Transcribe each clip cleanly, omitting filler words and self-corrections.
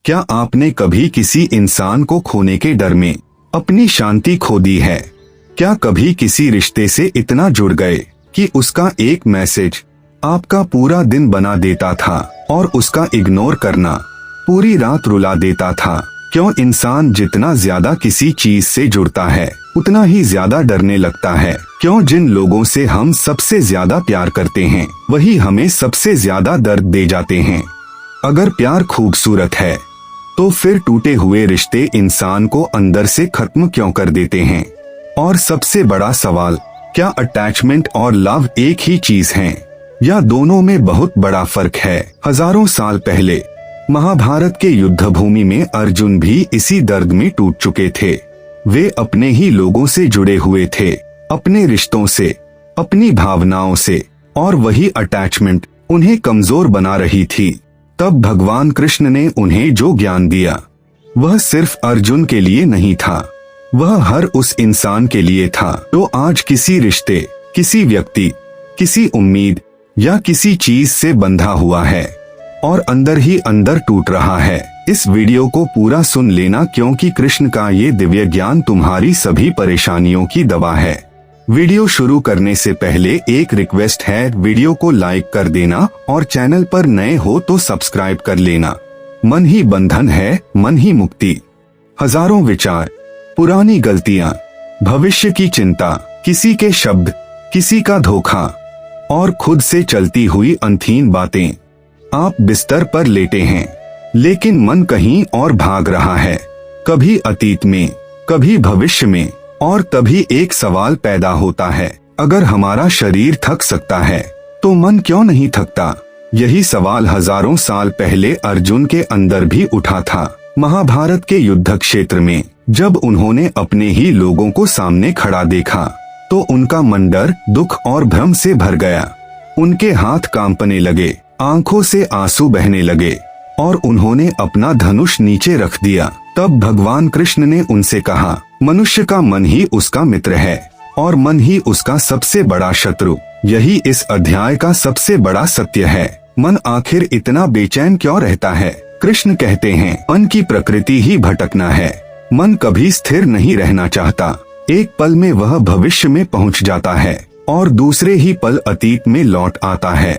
क्या आपने कभी किसी इंसान को खोने के डर में अपनी शांति खो दी है? क्या कभी किसी रिश्ते से इतना जुड़ गए कि उसका एक मैसेज आपका पूरा दिन बना देता था और उसका इग्नोर करना पूरी रात रुला देता था? क्यों इंसान जितना ज्यादा किसी चीज से जुड़ता है उतना ही ज्यादा डरने लगता है? क्यों जिन लोगों से हम सबसे ज्यादा प्यार करते हैं वही हमें सबसे ज्यादा दर्द दे जाते हैं? अगर प्यार खूबसूरत है तो फिर टूटे हुए रिश्ते इंसान को अंदर से खत्म क्यों कर देते हैं? और सबसे बड़ा सवाल, क्या अटैचमेंट और लव एक ही चीज हैं या दोनों में बहुत बड़ा फर्क है? हजारों साल पहले महाभारत के युद्ध भूमि में अर्जुन भी इसी दर्द में टूट चुके थे। वे अपने ही लोगों से जुड़े हुए थे, अपने रिश्तों से, अपनी भावनाओं से, और वही अटैचमेंट उन्हें कमजोर बना रही थी। तब भगवान कृष्ण ने उन्हें जो ज्ञान दिया वह सिर्फ अर्जुन के लिए नहीं था, वह हर उस इंसान के लिए था जो आज किसी रिश्ते, किसी व्यक्ति, किसी उम्मीद या किसी चीज से बंधा हुआ है और अंदर ही अंदर टूट रहा है। इस वीडियो को पूरा सुन लेना, क्योंकि कृष्ण का ये दिव्य ज्ञान तुम्हारी सभी परेशानियों की दवा है। वीडियो शुरू करने से पहले एक रिक्वेस्ट है, वीडियो को लाइक कर देना और चैनल पर नए हो तो सब्सक्राइब कर लेना। मन ही बंधन है, मन ही मुक्ति। हजारों विचार, पुरानी गलतियां, भविष्य की चिंता, किसी के शब्द, किसी का धोखा और खुद से चलती हुई अनथीन बातें। आप बिस्तर पर लेटे हैं लेकिन मन कहीं और भाग रहा है, कभी अतीत में, कभी भविष्य में, और तभी एक सवाल पैदा होता है, अगर हमारा शरीर थक सकता है तो मन क्यों नहीं थकता? यही सवाल हजारों साल पहले अर्जुन के अंदर भी उठा था। महाभारत के युद्ध क्षेत्र में जब उन्होंने अपने ही लोगों को सामने खड़ा देखा तो उनका मन डर, दुख और भ्रम से भर गया। उनके हाथ कांपने लगे, आंखों से आंसू बहने लगे और उन्होंने अपना धनुष नीचे रख दिया। तब भगवान कृष्ण ने उनसे कहा, मनुष्य का मन ही उसका मित्र है और मन ही उसका सबसे बड़ा शत्रु। यही इस अध्याय का सबसे बड़ा सत्य है। मन आखिर इतना बेचैन क्यों रहता है? कृष्ण कहते हैं, मन की प्रकृति ही भटकना है। मन कभी स्थिर नहीं रहना चाहता। एक पल में वह भविष्य में पहुंच जाता है और दूसरे ही पल अतीत में लौट आता है।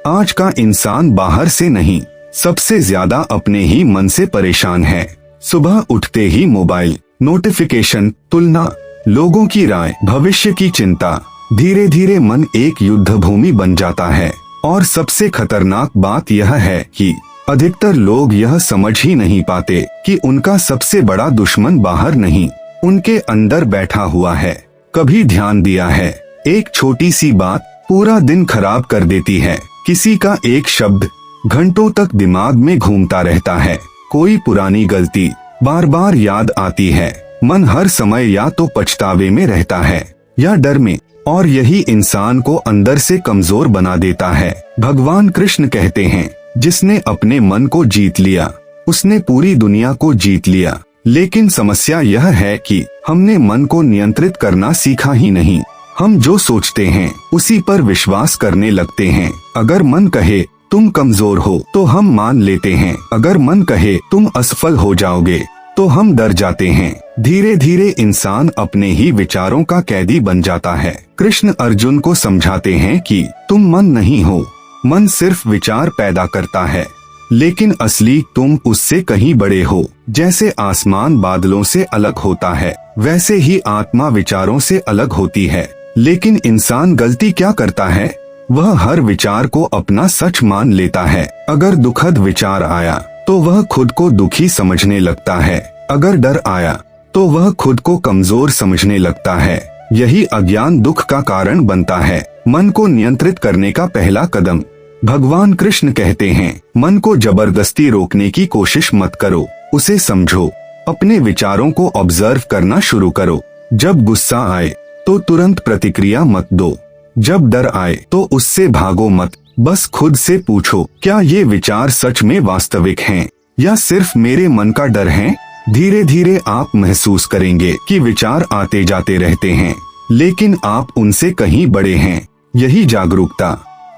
आज का इंसान बाहर से नहीं, सबसे ज्यादा अपने ही मन से परेशान है। सुबह उठते ही मोबाइल, नोटिफिकेशन, तुलना, लोगों की राय, भविष्य की चिंता, धीरे धीरे मन एक युद्ध भूमि बन जाता है। और सबसे खतरनाक बात यह है कि अधिकतर लोग यह समझ ही नहीं पाते कि उनका सबसे बड़ा दुश्मन बाहर नहीं, उनके अंदर बैठा हुआ है। कभी ध्यान दिया है, एक छोटी सी बात पूरा दिन खराब कर देती है। किसी का एक शब्द घंटों तक दिमाग में घूमता रहता है। कोई पुरानी गलती बार बार याद आती है। मन हर समय या तो पछतावे में रहता है या डर में, और यही इंसान को अंदर से कमजोर बना देता है। भगवान कृष्ण कहते हैं, जिसने अपने मन को जीत लिया उसने पूरी दुनिया को जीत लिया। लेकिन समस्या यह है कि हमने मन को नियंत्रित करना सीखा ही नहीं। हम जो सोचते हैं उसी पर विश्वास करने लगते हैं। अगर मन कहे तुम कमजोर हो तो हम मान लेते हैं, अगर मन कहे तुम असफल हो जाओगे तो हम डर जाते हैं। धीरे धीरे इंसान अपने ही विचारों का कैदी बन जाता है। कृष्ण अर्जुन को समझाते हैं कि तुम मन नहीं हो, मन सिर्फ विचार पैदा करता है, लेकिन असली तुम उससे कहीं बड़े हो। जैसे आसमान बादलों से अलग होता है वैसे ही आत्मा विचारों से अलग होती है। लेकिन इंसान गलती क्या करता है? वह हर विचार को अपना सच मान लेता है। अगर दुखद विचार आया तो वह खुद को दुखी समझने लगता है, अगर डर आया तो वह खुद को कमजोर समझने लगता है। यही अज्ञान दुख का कारण बनता है। मन को नियंत्रित करने का पहला कदम, भगवान कृष्ण कहते हैं, मन को जबरदस्ती रोकने की कोशिश मत करो, उसे समझो। अपने विचारों को ऑब्जर्व करना शुरू करो। जब गुस्सा आए तो तुरंत प्रतिक्रिया मत दो, जब डर आए तो उससे भागो मत। बस खुद से पूछो, क्या ये विचार सच में वास्तविक हैं या सिर्फ मेरे मन का डर है? धीरे धीरे आप महसूस करेंगे कि विचार आते जाते रहते हैं, लेकिन आप उनसे कहीं बड़े हैं। यही जागरूकता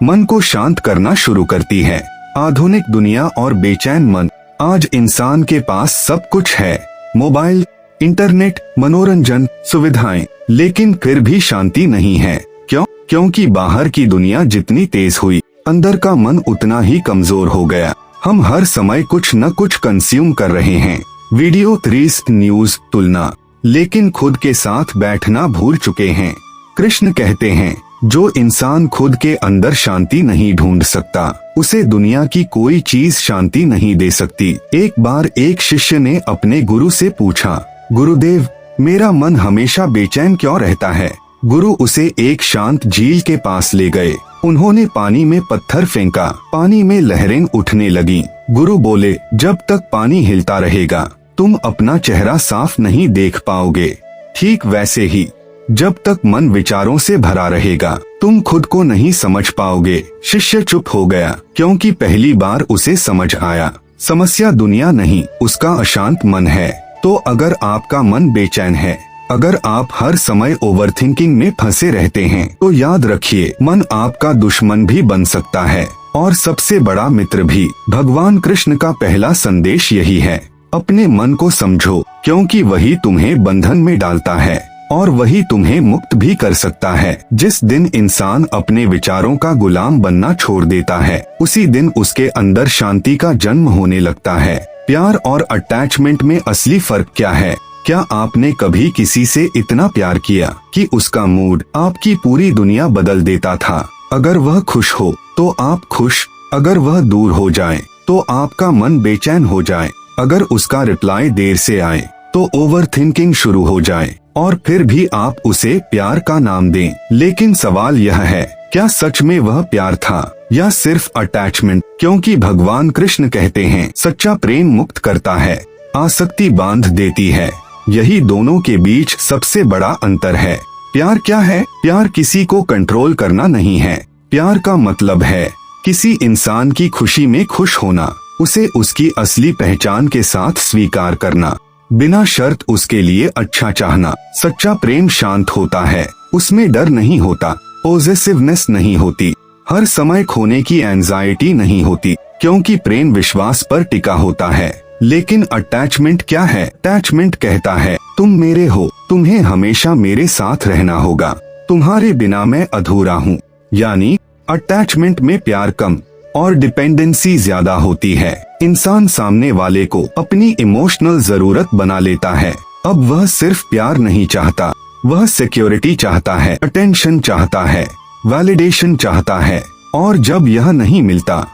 मन को शांत करना शुरू करती है। आधुनिक दुनिया और बेचैन मन आज इंसान के पास सब कुछ है, मोबाइल, इंटरनेट, मनोरंजन, सुविधाएं, लेकिन फिर भी शांति नहीं है। क्यों? क्योंकि बाहर की दुनिया जितनी तेज हुई, अंदर का मन उतना ही कमजोर हो गया। हम हर समय कुछ न कुछ कंज्यूम कर रहे हैं, वीडियो, रील्स, न्यूज, तुलना, लेकिन खुद के साथ बैठना भूल चुके हैं। कृष्ण कहते हैं, जो इंसान खुद के अंदर शांति नहीं ढूंढ सकता, उसे दुनिया की कोई चीज शांति नहीं दे सकती। एक बार एक शिष्य ने अपने गुरु से पूछा, गुरुदेव, मेरा मन हमेशा बेचैन क्यों रहता है? गुरु उसे एक शांत झील के पास ले गए। उन्होंने पानी में पत्थर फेंका, पानी में लहरें उठने लगीं। गुरु बोले, जब तक पानी हिलता रहेगा, तुम अपना चेहरा साफ नहीं देख पाओगे। ठीक वैसे ही, जब तक मन विचारों से भरा रहेगा, तुम खुद को नहीं समझ पाओगे। शिष्य चुप हो गया, क्योंकि पहली बार उसे समझ आया, समस्या दुनिया नहीं, उसका अशांत मन है। तो अगर आपका मन बेचैन है, अगर आप हर समय ओवरथिंकिंग में फंसे रहते हैं, तो याद रखिए, मन आपका दुश्मन भी बन सकता है और सबसे बड़ा मित्र भी। भगवान कृष्ण का पहला संदेश यही है, अपने मन को समझो, क्योंकि वही तुम्हें बंधन में डालता है और वही तुम्हें मुक्त भी कर सकता है। जिस दिन इंसान अपने विचारों का गुलाम बनना छोड़ देता है, उसी दिन उसके अंदर शांति का जन्म होने लगता है। प्यार और अटैचमेंट में असली फर्क क्या है? क्या आपने कभी किसी से इतना प्यार किया कि उसका मूड, आपकी पूरी दुनिया बदल देता था? अगर वह खुश हो तो आप खुश, अगर वह दूर हो जाए तो आपका मन बेचैन हो जाए, अगर उसका रिप्लाई देर से आए तो ओवरथिंकिंग शुरू हो जाए, और फिर भी आप उसे प्यार का नाम दें। लेकिन सवाल यह है, क्या सच में वह प्यार था या सिर्फ अटैचमेंट? क्योंकि भगवान कृष्ण कहते हैं, सच्चा प्रेम मुक्त करता है, आसक्ति बांध देती है। यही दोनों के बीच सबसे बड़ा अंतर है। प्यार क्या है? प्यार किसी को कंट्रोल करना नहीं है। प्यार का मतलब है किसी इंसान की खुशी में खुश होना, उसे उसकी असली पहचान के साथ स्वीकार करना, बिना शर्त उसके लिए अच्छा चाहना। सच्चा प्रेम शांत होता है, उसमें डर नहीं होता, पॉसेसिवनेस नहीं होती, हर समय खोने की एंजाइटी नहीं होती, क्योंकि प्रेम विश्वास पर टिका होता है। लेकिन अटैचमेंट क्या है? अटैचमेंट कहता है, तुम मेरे हो, तुम्हें हमेशा मेरे साथ रहना होगा, तुम्हारे बिना मैं अधूरा हूँ। यानी अटैचमेंट में प्यार कम और डिपेंडेंसी ज्यादा होती है। इंसान सामने वाले को अपनी इमोशनल जरूरत बना लेता है। अब वह सिर्फ प्यार नहीं चाहता, वह सिक्योरिटी चाहता है, अटेंशन चाहता है, वैलिडेशन चाहता है, और जब यह नहीं मिलता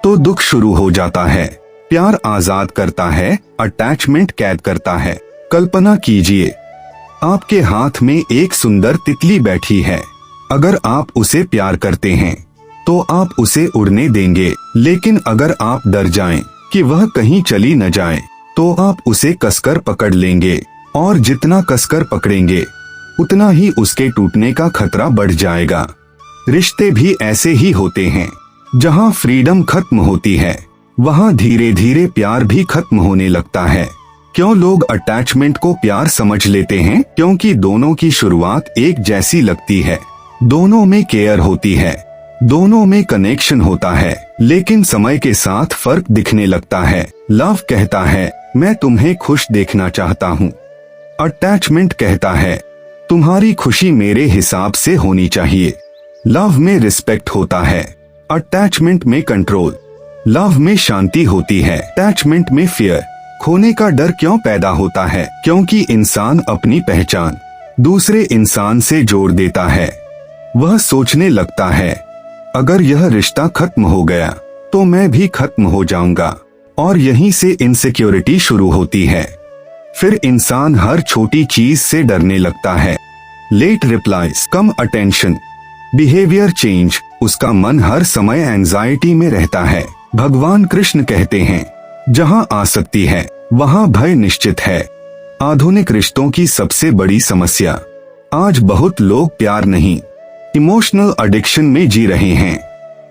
तो दुख शुरू हो जाता है। प्यार आजाद करता है, अटैचमेंट कैद करता है। कल्पना कीजिए, आपके हाथ में एक सुंदर तितली बैठी है। अगर आप उसे प्यार करते हैं तो आप उसे उड़ने देंगे, लेकिन अगर आप डर जाएं कि वह कहीं चली न जाए, तो आप उसे कसकर पकड़ लेंगे, और जितना कसकर पकड़ेंगे उतना ही उसके टूटने का खतरा बढ़ जाएगा। रिश्ते भी ऐसे ही होते हैं, जहां फ्रीडम खत्म होती है, वहां धीरे धीरे प्यार भी खत्म होने लगता है। क्यों लोग अटैचमेंट को प्यार समझ लेते हैं? क्योंकि दोनों की शुरुआत एक जैसी लगती है, दोनों में केयर होती है, दोनों में कनेक्शन होता है, लेकिन समय के साथ फर्क दिखने लगता है। लव कहता है, मैं तुम्हें खुश देखना चाहता हूँ। अटैचमेंट कहता है, तुम्हारी खुशी मेरे हिसाब से होनी चाहिए। लव में रिस्पेक्ट होता है, अटैचमेंट में कंट्रोल। लव में शांति होती है, अटैचमेंट में फियर। खोने का डर क्यों पैदा होता है? क्योंकि इंसान अपनी पहचान दूसरे इंसान से जोड़ देता है। वह सोचने लगता है, अगर यह रिश्ता खत्म हो गया तो मैं भी खत्म हो जाऊंगा, और यहीं से इनसिक्योरिटी शुरू होती है। फिर इंसान हर छोटी चीज से डरने लगता है। लेट रिप्लाईज, कम अटेंशन, बिहेवियर चेंज। उसका मन हर समय एंजाइटी में रहता है। भगवान कृष्ण कहते हैं, जहां आसक्ति है वहां भय निश्चित है। आधुनिक रिश्तों की सबसे बड़ी समस्या, आज बहुत लोग प्यार नहीं, इमोशनल एडिक्शन में जी रहे हैं।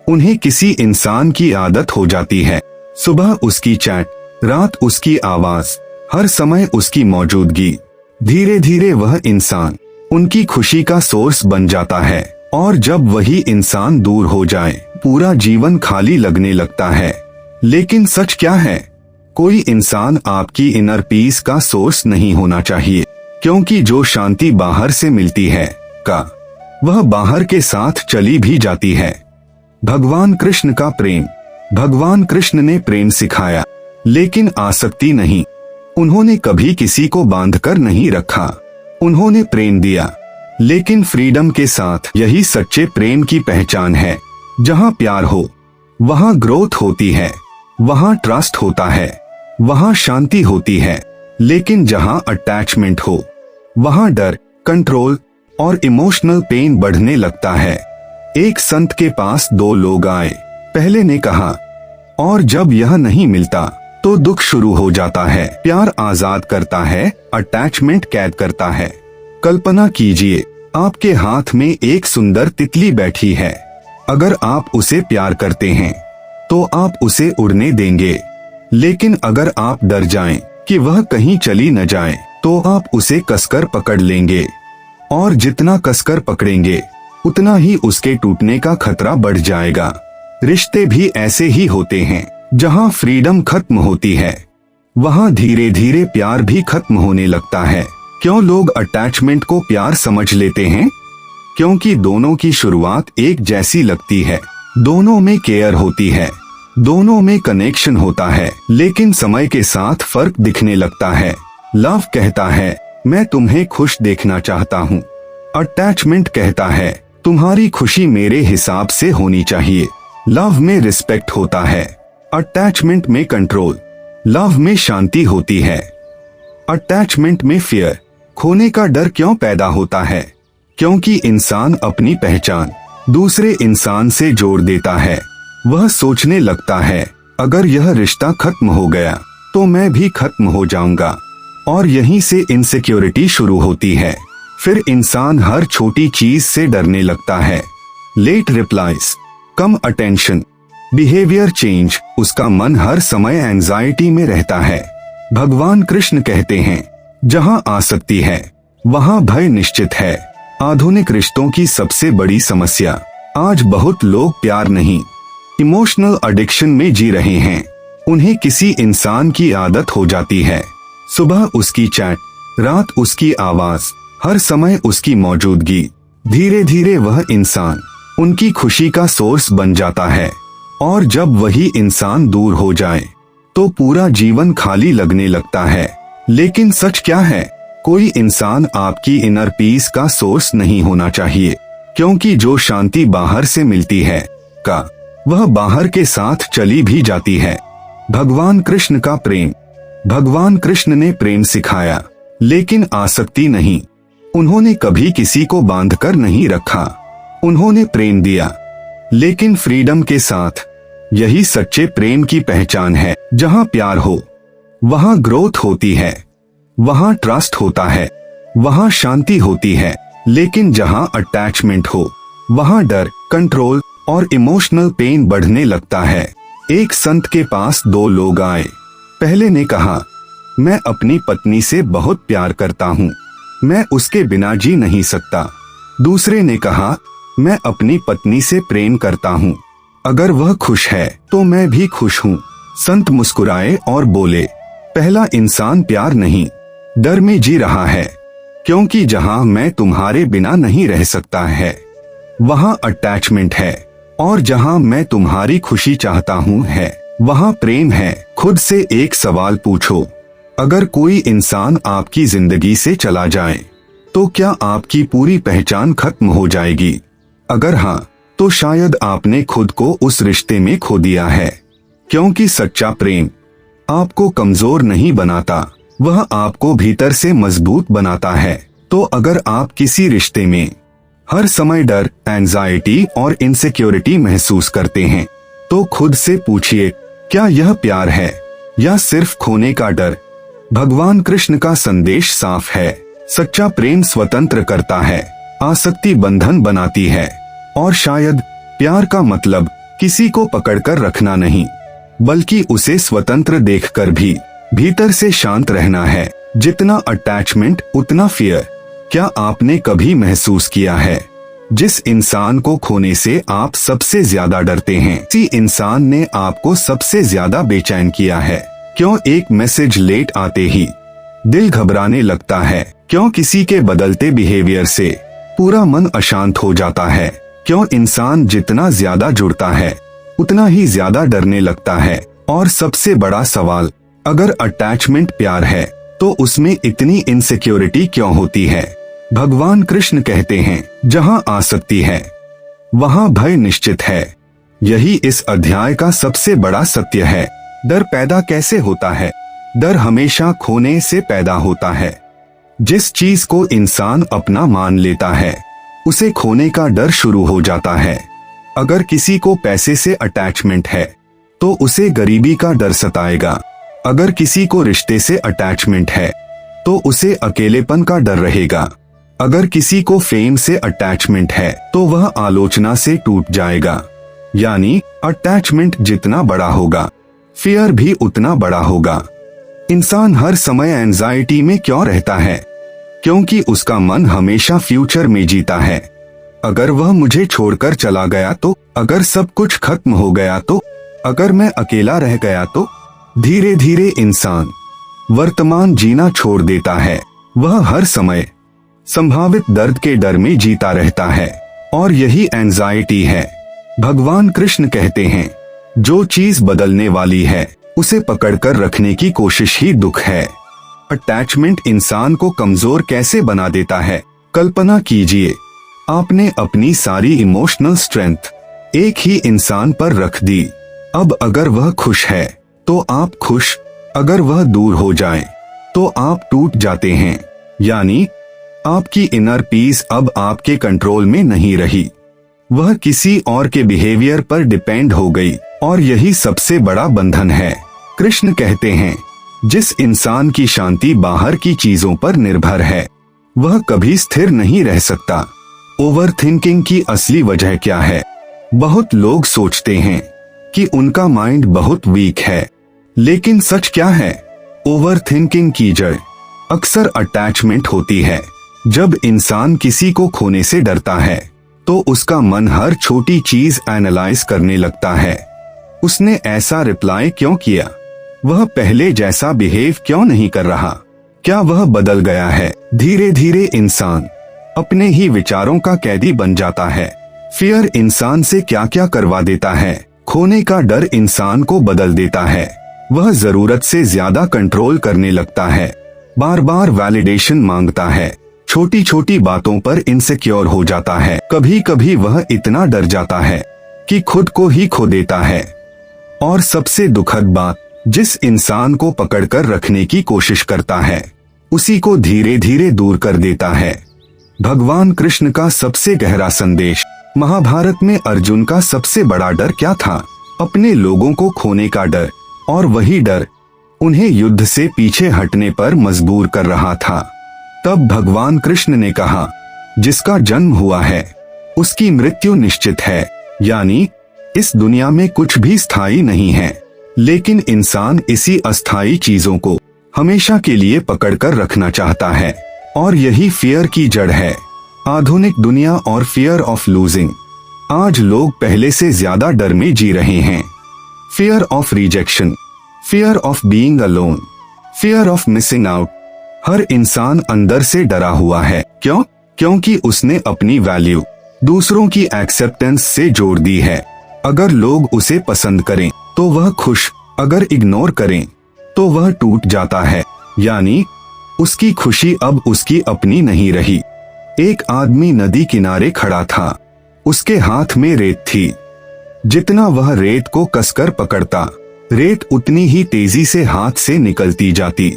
उन्हें किसी इंसान की आदत हो जाती है, सुबह उसकी चैट, रात उसकी आवाज, हर समय उसकी मौजूदगी। धीरे धीरे वह इंसान उनकी खुशी का सोर्स बन जाता है, और जब वही इंसान दूर हो जाए, पूरा जीवन खाली लगने लगता है। लेकिन सच क्या है? कोई इंसान आपकी इनर पीस का सोर्स नहीं होना चाहिए, क्योंकि जो शांति बाहर से मिलती है वह बाहर के साथ चली भी जाती है। भगवान कृष्ण का प्रेम। भगवान कृष्ण ने प्रेम सिखाया, लेकिन आसक्ति नहीं। उन्होंने कभी किसी को बांधकर नहीं रखा। उन्होंने प्रेम दिया, लेकिन फ्रीडम के साथ। यही सच्चे प्रेम की पहचान है। जहाँ प्यार हो वहाँ ग्रोथ होती है, वहाँ ट्रस्ट होता है, वहाँ शांति होती है। लेकिन जहाँ अटैचमेंट हो वहाँ डर, कंट्रोल और इमोशनल पेन बढ़ने लगता है। एक संत के पास दो लोग आए। पहले ने कहा, और जब यह नहीं मिलता तो दुख शुरू हो जाता है। प्यार आजाद करता है, अटैचमेंट कैद करता है। कल्पना कीजिए, आपके हाथ में एक सुंदर तितली बैठी है। अगर आप उसे प्यार करते हैं तो आप उसे उड़ने देंगे, लेकिन अगर आप डर जाएं कि वह कहीं चली न जाए तो आप उसे कसकर पकड़ लेंगे, और जितना कसकर पकड़ेंगे उतना ही उसके टूटने का खतरा बढ़ जाएगा। रिश्ते भी ऐसे ही होते हैं। जहाँ फ्रीडम खत्म होती है वहाँ धीरे धीरे प्यार भी खत्म होने लगता है। क्यों लोग अटैचमेंट को प्यार समझ लेते हैं? क्योंकि दोनों की शुरुआत एक जैसी लगती है, दोनों में केयर होती है, दोनों में कनेक्शन होता है, लेकिन समय के साथ फर्क दिखने लगता है। लव कहता है, मैं तुम्हें खुश देखना चाहता हूँ। अटैचमेंट कहता है, तुम्हारी खुशी मेरे हिसाब से होनी चाहिए। लव में रिस्पेक्ट होता है, अटैचमेंट में कंट्रोल। लव में शांति होती है, अटैचमेंट में फियर। खोने का डर क्यों पैदा होता है? क्योंकि इंसान अपनी पहचान दूसरे इंसान से जोड़ देता है। वह सोचने लगता है, अगर यह रिश्ता खत्म हो गया तो मैं भी खत्म हो जाऊंगा, और यहीं से इनसिक्योरिटी शुरू होती है। फिर इंसान हर छोटी चीज से डरने लगता है। लेट रिप्लाईज, कम अटेंशन, बिहेवियर चेंज। उसका मन हर समय एंजाइटी में रहता है। भगवान कृष्ण कहते हैं, जहाँ आसक्ति है वहाँ भय निश्चित है। आधुनिक रिश्तों की सबसे बड़ी समस्या, आज बहुत लोग प्यार नहीं, इमोशनल एडिक्शन में जी रहे हैं। उन्हें किसी इंसान की आदत हो जाती है। सुबह उसकी चैट, रात उसकी आवाज, हर समय उसकी मौजूदगी। धीरे धीरे वह इंसान उनकी खुशी का सोर्स बन जाता है, और जब वही इंसान दूर हो जाए तो पूरा जीवन खाली लगने लगता है। लेकिन सच क्या है? कोई इंसान आपकी इनर पीस का सोर्स नहीं होना चाहिए, क्योंकि जो शांति बाहर से मिलती है वह बाहर के साथ चली भी जाती है। भगवान कृष्ण का प्रेम। भगवान कृष्ण ने प्रेम सिखाया, लेकिन आसक्ति नहीं। उन्होंने कभी किसी को बांधकर नहीं रखा। उन्होंने प्रेम दिया, लेकिन फ्रीडम के साथ। यही सच्चे प्रेम की पहचान है। जहाँ प्यार हो वहाँ ग्रोथ होती है, वहाँ ट्रस्ट होता है, वहाँ शांति होती है। लेकिन जहाँ अटैचमेंट हो वहाँ डर, कंट्रोल और इमोशनल पेन बढ़ने लगता है। एक संत के पास दो लोग आए। पहले ने कहा, मैं अपनी पत्नी से बहुत प्यार करता हूँ, मैं उसके बिना जी नहीं सकता। दूसरे ने कहा, मैं अपनी पत्नी से प्रेम करता हूँ, अगर वह खुश है तो मैं भी खुश हूँ। संत मुस्कुराए और बोले, पहला इंसान प्यार नहीं, डर में जी रहा है, क्योंकि जहाँ मैं तुम्हारे बिना नहीं रह सकता है वहाँ अटैचमेंट है, और जहाँ मैं तुम्हारी खुशी चाहता हूँ है वहाँ प्रेम है। खुद से एक सवाल पूछो, अगर कोई इंसान आपकी जिंदगी से चला जाए तो क्या आपकी पूरी पहचान खत्म हो जाएगी? अगर हाँ, तो शायद आपने खुद को उस रिश्ते में खो दिया है, क्योंकि सच्चा प्रेम आपको कमजोर नहीं बनाता, वह आपको भीतर से मजबूत बनाता है। तो अगर आप किसी रिश्ते में हर समय डर, एंजाइटी और इनसिक्योरिटी महसूस करते हैं तो खुद से पूछिए, क्या यह प्यार है या सिर्फ खोने का डर? भगवान कृष्ण का संदेश साफ है, सच्चा प्रेम स्वतंत्र करता है, आसक्ति बंधन बनाती है, और शायद प्यार का मतलब किसी को पकड़कर रखना नहीं, बल्कि उसे स्वतंत्र देखकर भी भीतर से शांत रहना है। जितना अटैचमेंट उतना फियर। क्या आपने कभी महसूस किया है, जिस इंसान को खोने से आप सबसे ज्यादा डरते हैं, उसी इंसान ने आपको सबसे ज्यादा बेचैन किया है? क्यों एक मैसेज लेट आते ही दिल घबराने लगता है? क्यों किसी के बदलते बिहेवियर से पूरा मन अशांत हो जाता है? क्यों इंसान जितना ज्यादा जुड़ता है उतना ही ज्यादा डरने लगता है? और सबसे बड़ा सवाल, अगर अटैचमेंट प्यार है तो उसमें इतनी इनसिक्योरिटी क्यों होती है? भगवान कृष्ण कहते हैं, जहां आसक्ति है वहां भय निश्चित है। यही इस अध्याय का सबसे बड़ा सत्य है। डर पैदा कैसे होता है? डर हमेशा खोने से पैदा होता है। जिस चीज को इंसान अपना मान लेता है उसे खोने का डर शुरू हो जाता है। अगर किसी को पैसे से अटैचमेंट है तो उसे गरीबी का डर सताएगा। अगर किसी को रिश्ते से अटैचमेंट है तो उसे अकेलेपन का डर रहेगा। अगर किसी को फेम से अटैचमेंट है तो वह आलोचना से टूट जाएगा। यानी अटैचमेंट जितना बड़ा होगा फियर भी उतना बड़ा होगा। इंसान हर समय एंजाइटी में क्यों रहता है? क्योंकि उसका मन हमेशा फ्यूचर में जीता है। अगर वह मुझे छोड़कर चला गया तो, अगर सब कुछ खत्म हो गया तो, अगर मैं अकेला रह गया तो, धीरे धीरे इंसान वर्तमान जीना छोड़ देता है। वह हर समय संभावित दर्द के डर में जीता रहता है और यही एंजाइटी है। भगवान कृष्ण कहते हैं, जो चीज बदलने वाली है उसे पकड़कर रखने की कोशिश ही दुख है। अटैचमेंट इंसान को कमजोर कैसे बना देता है? कल्पना कीजिए, आपने अपनी सारी इमोशनल स्ट्रेंथ एक ही इंसान पर रख दी। अब अगर वह खुश है तो आप खुश, अगर वह दूर हो जाए तो आप टूट जाते हैं। यानी आपकी इनर पीस अब आपके कंट्रोल में नहीं रही, वह किसी और के बिहेवियर पर डिपेंड हो गई। और यही सबसे बड़ा बंधन है। कृष्ण कहते हैं, जिस इंसान की शांति बाहर की चीजों पर निर्भर है वह कभी स्थिर नहीं रह सकता। ओवर थिंकिंग की असली वजह क्या है? बहुत लोग सोचते हैं कि उनका माइंड बहुत वीक है, लेकिन सच क्या है? ओवर थिंकिंग की जड़ अक्सर अटैचमेंट होती है। जब इंसान किसी को खोने से डरता है तो उसका मन हर छोटी चीज एनालाइज करने लगता है। उसने ऐसा रिप्लाई क्यों किया? वह पहले जैसा बिहेव क्यों नहीं कर रहा? क्या वह बदल गया है? धीरे धीरे इंसान अपने ही विचारों का कैदी बन जाता है। फियर इंसान से क्या क्या करवा देता है। खोने का डर इंसान को बदल देता है। वह जरूरत से ज्यादा कंट्रोल करने लगता है, बार बार वैलिडेशन मांगता है, छोटी छोटी बातों पर इनसिक्योर हो जाता है। कभी कभी वह इतना डर जाता है कि खुद को ही खो देता है। और सबसे दुखद बात, जिस इंसान को पकड़कर रखने की कोशिश करता है उसी को धीरे धीरे दूर कर देता है। भगवान कृष्ण का सबसे गहरा संदेश। महाभारत में अर्जुन का सबसे बड़ा डर क्या था? अपने लोगों को खोने का डर। और वही डर उन्हें युद्ध से पीछे हटने पर मजबूर कर रहा था। तब भगवान कृष्ण ने कहा, जिसका जन्म हुआ है उसकी मृत्यु निश्चित है। यानी इस दुनिया में कुछ भी स्थायी नहीं है, लेकिन इंसान इसी अस्थायी चीजों को हमेशा के लिए पकड़कर रखना चाहता है। और यही फियर की जड़ है। आधुनिक दुनिया और फियर ऑफ लूजिंग। आज लोग पहले से ज्यादा डर में जी रहे हैं। Fear of rejection, fear of being alone, fear of missing out. हर इंसान अंदर से डरा हुआ है। क्यों? क्योंकि उसने अपनी वैल्यू दूसरों की एक्सेप्टेंस से जोड़ दी है। अगर लोग उसे पसंद करें तो वह खुश, अगर इग्नोर करें तो वह टूट जाता है। यानी उसकी खुशी अब उसकी अपनी नहीं रही। एक आदमी नदी किनारे खड़ा था। उसके हाथ में रेत थी। जितना वह रेत को कसकर पकड़ता, रेत उतनी ही तेजी से हाथ से निकलती जाती।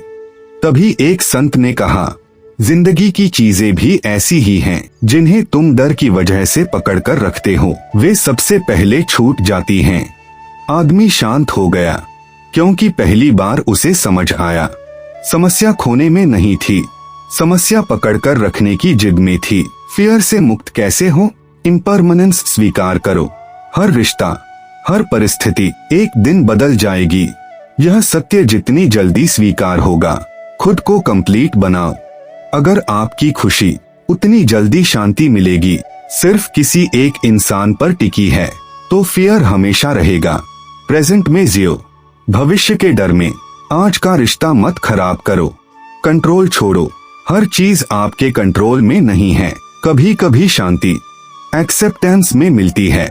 तभी एक संत ने कहा, जिंदगी की चीजें भी ऐसी ही हैं, जिन्हें तुम डर की वजह से पकड़कर रखते हो, वे सबसे पहले छूट जाती हैं। आदमी शांत हो गया, क्योंकि पहली बार उसे समझ आया, समस्या खोने में नहीं थी, समस्या पकड़कर रखने की जिद में थी। फियर से मुक्त कैसे हो? इम्परमानेंस स्वीकार करो। हर रिश्ता, हर परिस्थिति एक दिन बदल जाएगी। यह सत्य जितनी जल्दी स्वीकार होगा, खुद को कंप्लीट बनाओ। अगर आपकी खुशी उतनी जल्दी शांति मिलेगी सिर्फ किसी एक इंसान पर टिकी है, तो फियर हमेशा रहेगा। प्रेजेंट में जियो, भविष्य के डर में आज का रिश्ता मत खराब करो। कंट्रोल छोड़ो, हर चीज आपके कंट्रोल में नहीं है। कभी कभी शांति एक्सेप्टेंस में मिलती है।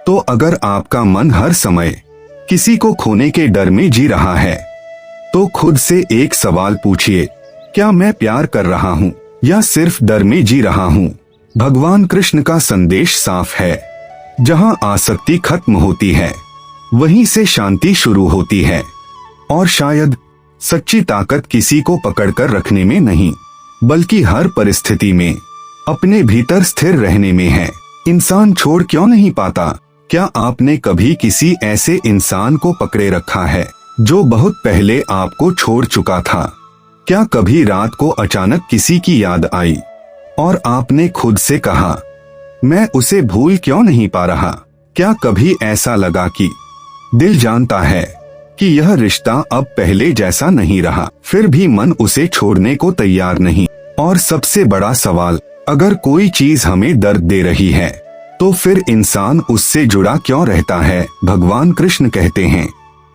तो अगर आपका मन हर समय किसी को खोने के डर में जी रहा है, तो खुद से एक सवाल पूछिए, क्या मैं प्यार कर रहा हूँ या सिर्फ डर में जी रहा हूँ? भगवान कृष्ण का संदेश साफ है, जहाँ आसक्ति खत्म होती है, वहीं से शांति शुरू होती है। और शायद सच्ची ताकत किसी को पकड़कर रखने में नहीं, बल्कि हर परिस्थिति में अपने भीतर स्थिर रहने में है। इंसान छोड़ क्यों नहीं पाता? क्या आपने कभी किसी ऐसे इंसान को पकड़े रखा है जो बहुत पहले आपको छोड़ चुका था? क्या कभी रात को अचानक किसी की याद आई और आपने खुद से कहा, मैं उसे भूल क्यों नहीं पा रहा? क्या कभी ऐसा लगा कि दिल जानता है कि यह रिश्ता अब पहले जैसा नहीं रहा, फिर भी मन उसे छोड़ने को तैयार नहीं? और सबसे बड़ा सवाल, अगर कोई चीज हमें दर्द दे रही है, तो फिर इंसान उससे जुड़ा क्यों रहता है? भगवान कृष्ण कहते हैं,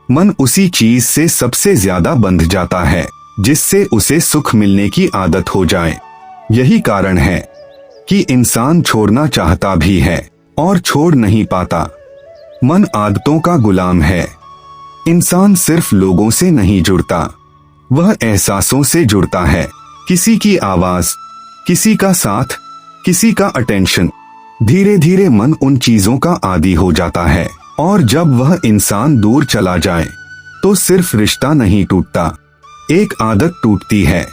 मन उसी चीज से सबसे ज्यादा बंध जाता है जिससे उसे सुख मिलने की आदत हो जाए। यही कारण है कि इंसान छोड़ना चाहता भी है और छोड़ नहीं पाता। मन आदतों का गुलाम है। इंसान सिर्फ लोगों से नहीं जुड़ता, वह एहसासों से जुड़ता है। किसी की आवाज, किसी का साथ, किसी का अटेंशन। धीरे धीरे मन उन चीजों का आदी हो जाता है, और जब वह इंसान दूर चला जाए तो सिर्फ रिश्ता नहीं टूटता, एक आदत टूटती है।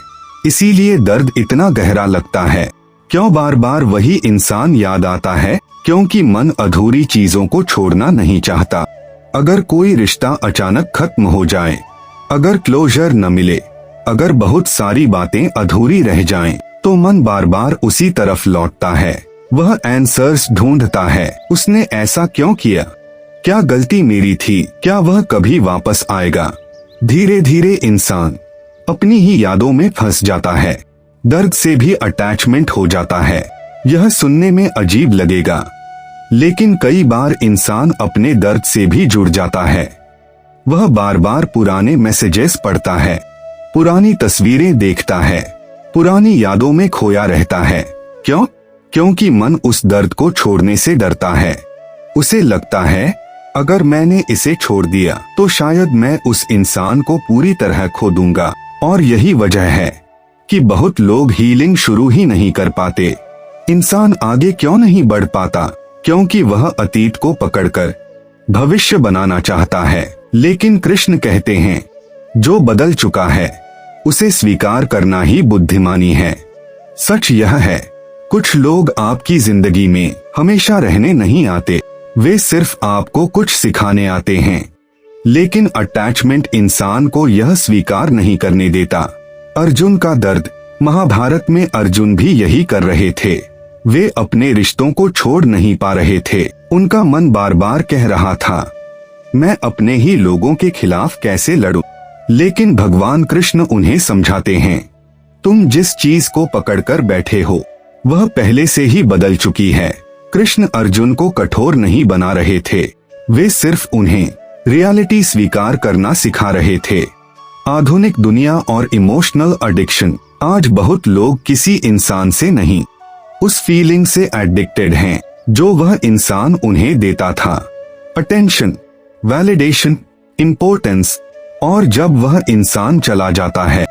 इसीलिए दर्द इतना गहरा लगता है। क्यों बार बार वही इंसान याद आता है? क्योंकि मन अधूरी चीजों को छोड़ना नहीं चाहता। अगर कोई रिश्ता अचानक खत्म हो जाए, अगर क्लोजर न मिले, अगर बहुत सारी बातें अधूरी रह जाएं, तो मन बार बार उसी तरफ लौटता है। वह आंसर्स ढूंढता है। उसने ऐसा क्यों किया? क्या गलती मेरी थी? क्या वह कभी वापस आएगा? धीरे धीरे इंसान अपनी ही यादों में फंस जाता है। दर्द से भी अटैचमेंट हो जाता है। यह सुनने में अजीब लगेगा, लेकिन कई बार इंसान अपने दर्द से भी जुड़ जाता है। वह बार बार पुराने मैसेजेस पढ़ता है, पुरानी तस्वीरें देखता है, पुरानी यादों में खोया रहता है। क्यों? क्योंकि मन उस दर्द को छोड़ने से डरता है। उसे लगता है, अगर मैंने इसे छोड़ दिया तो शायद मैं उस इंसान को पूरी तरह खो दूंगा। और यही वजह है कि बहुत लोग हीलिंग शुरू ही नहीं कर पाते। इंसान आगे क्यों नहीं बढ़ पाता? क्योंकि वह अतीत को पकड़कर भविष्य बनाना चाहता है। लेकिन कृष्ण कहते हैं, जो बदल चुका है उसे स्वीकार करना ही बुद्धिमानी है। सच यह है, कुछ लोग आपकी जिंदगी में हमेशा रहने नहीं आते, वे सिर्फ आपको कुछ सिखाने आते हैं। लेकिन अटैचमेंट इंसान को यह स्वीकार नहीं करने देता। अर्जुन का दर्द, महाभारत में अर्जुन भी यही कर रहे थे। वे अपने रिश्तों को छोड़ नहीं पा रहे थे। उनका मन बार बार कह रहा था, मैं अपने ही लोगों के खिलाफ कैसे लड़ूं? लेकिन भगवान कृष्ण उन्हें समझाते हैं, तुम जिस चीज को पकड़कर बैठे हो वह पहले से ही बदल चुकी है। कृष्ण अर्जुन को कठोर नहीं बना रहे थे, वे सिर्फ उन्हें रियलिटी स्वीकार करना सिखा रहे थे। आधुनिक दुनिया और इमोशनल एडिक्शन, आज बहुत लोग किसी इंसान से नहीं, उस फीलिंग से एडिक्टेड हैं जो वह इंसान उन्हें देता था। Attention, validation, importance. और जब वह इंसान चला जाता है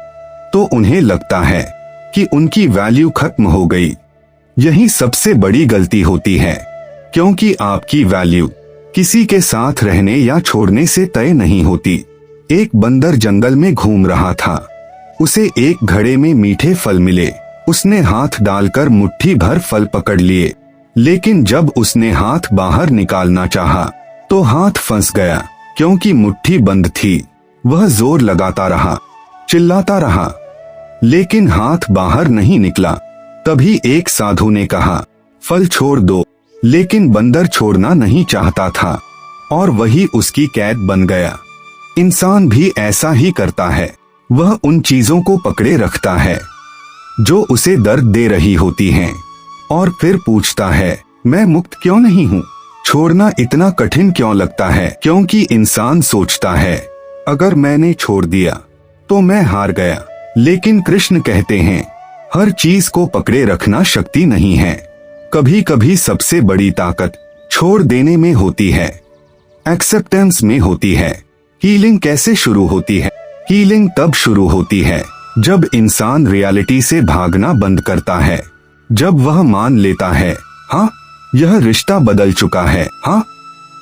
तो उन्हें लगता है कि उनकी वैल्यू खत्म हो गई। यही सबसे बड़ी गलती होती है, क्योंकि आपकी वैल्यू किसी के साथ रहने या छोड़ने से तय नहीं होती। एक बंदर जंगल में घूम रहा था। उसे एक घड़े में मीठे फल मिले। उसने हाथ डालकर मुट्ठी भर फल पकड़ लिए, लेकिन जब उसने हाथ बाहर निकालना चाहा तो हाथ फंस गया, क्योंकि मुट्ठी बंद थी। वह जोर लगाता रहा, चिल्लाता रहा, लेकिन हाथ बाहर नहीं निकला। तभी एक साधु ने कहा, फल छोड़ दो। लेकिन बंदर छोड़ना नहीं चाहता था और वही उसकी कैद बन गया। इंसान भी ऐसा ही करता है। वह उन चीजों को पकड़े रखता है जो उसे दर्द दे रही होती हैं, और फिर पूछता है, मैं मुक्त क्यों नहीं हूँ? छोड़ना इतना कठिन क्यों लगता है? क्योंकि इंसान सोचता है, अगर मैंने छोड़ दिया तो मैं हार गया। लेकिन कृष्ण कहते हैं, हर चीज को पकड़े रखना शक्ति नहीं है। कभी कभी सबसे बड़ी ताकत छोड़ देने में होती है, एक्सेप्टेंस में होती है। हीलिंग कैसे शुरू होती है? हीलिंग तब शुरू होती है जब इंसान रियलिटी से भागना बंद करता है, जब वह मान लेता है, हाँ यह रिश्ता बदल चुका है, हाँ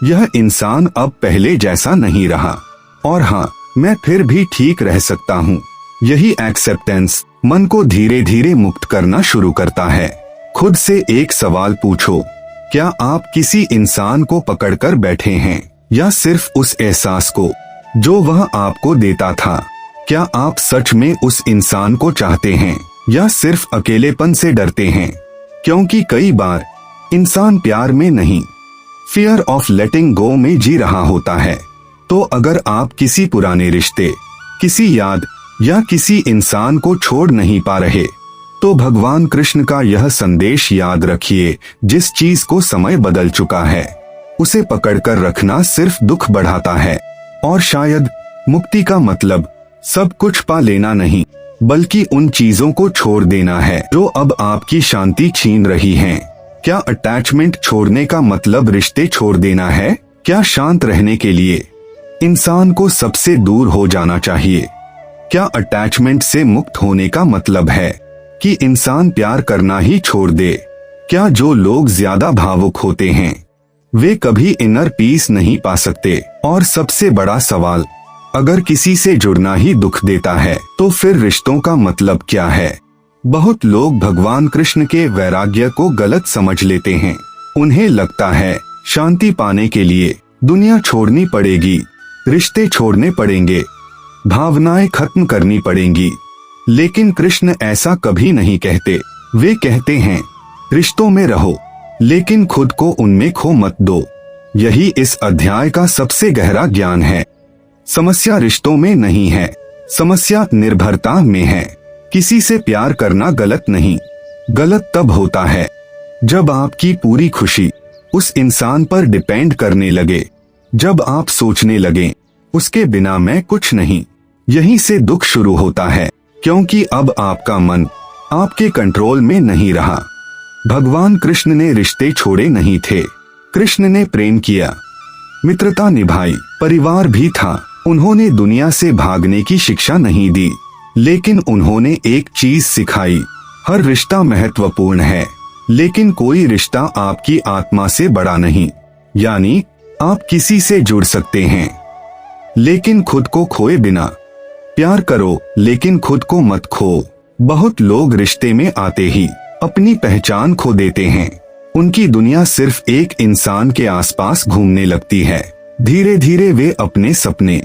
यह इंसान अब पहले जैसा नहीं रहा, और हाँ मैं फिर भी ठीक रह सकता हूँ। यही एक्सेप्टेंस मन को धीरे धीरे मुक्त करना शुरू करता है। खुद से एक सवाल पूछो, क्या आप किसी इंसान को पकड़कर बैठे हैं या सिर्फ उस एहसास को जो वह आपको देता था? क्या आप सच में उस इंसान को चाहते हैं या सिर्फ अकेलेपन से डरते हैं? क्योंकि कई बार इंसान प्यार में नहीं, फियर ऑफ लेटिंग गो में जी रहा होता है। तो अगर आप किसी पुराने रिश्ते, किसी याद या किसी इंसान को छोड़ नहीं पा रहे, तो भगवान कृष्ण का यह संदेश याद रखिए, जिस चीज को समय बदल चुका है उसे पकड़कर रखना सिर्फ दुख बढ़ाता है। और शायद मुक्ति का मतलब सब कुछ पा लेना नहीं, बल्कि उन चीजों को छोड़ देना है जो अब आपकी शांति छीन रही हैं। क्या अटैचमेंट छोड़ने का मतलब रिश्ते छोड़ देना है? क्या शांत रहने के लिए इंसान को सबसे दूर हो जाना चाहिए? क्या अटैचमेंट से मुक्त होने का मतलब है कि इंसान प्यार करना ही छोड़ दे? क्या जो लोग ज्यादा भावुक होते हैं वे कभी इनर पीस नहीं पा सकते? और सबसे बड़ा सवाल, अगर किसी से जुड़ना ही दुख देता है तो फिर रिश्तों का मतलब क्या है? बहुत लोग भगवान कृष्ण के वैराग्य को गलत समझ लेते हैं। उन्हें लगता है शांति पाने के लिए दुनिया छोड़नी पड़ेगी, रिश्ते छोड़ने पड़ेंगे, भावनाएं खत्म करनी पड़ेंगी। लेकिन कृष्ण ऐसा कभी नहीं कहते। वे कहते हैं, रिश्तों में रहो लेकिन खुद को उनमें खो मत दो। यही इस अध्याय का सबसे गहरा ज्ञान है। समस्या रिश्तों में नहीं है, समस्या निर्भरता में है। किसी से प्यार करना गलत नहीं, गलत तब होता है जब आपकी पूरी खुशी उस इंसान पर डिपेंड करने लगे, जब आप सोचने लगे उसके बिना मैं कुछ नहीं। यहीं से दुख शुरू होता है, क्योंकि अब आपका मन आपके कंट्रोल में नहीं रहा। भगवान कृष्ण ने रिश्ते छोड़े नहीं थे, कृष्ण ने प्रेम किया, मित्रता निभाई, परिवार भी था। उन्होंने दुनिया से भागने की शिक्षा नहीं दी, लेकिन उन्होंने एक चीज सिखाई, हर रिश्ता महत्वपूर्ण है, लेकिन कोई रिश्ता आपकी आत्मा से बड़ा नहीं। यानी आप किसी से जुड़ सकते हैं लेकिन खुद को खोए बिना। प्यार करो लेकिन खुद को मत खो। बहुत लोग रिश्ते में आते ही अपनी पहचान खो देते हैं। उनकी दुनिया सिर्फ एक इंसान के आसपास घूमने लगती है। धीरे धीरे वे अपने सपने,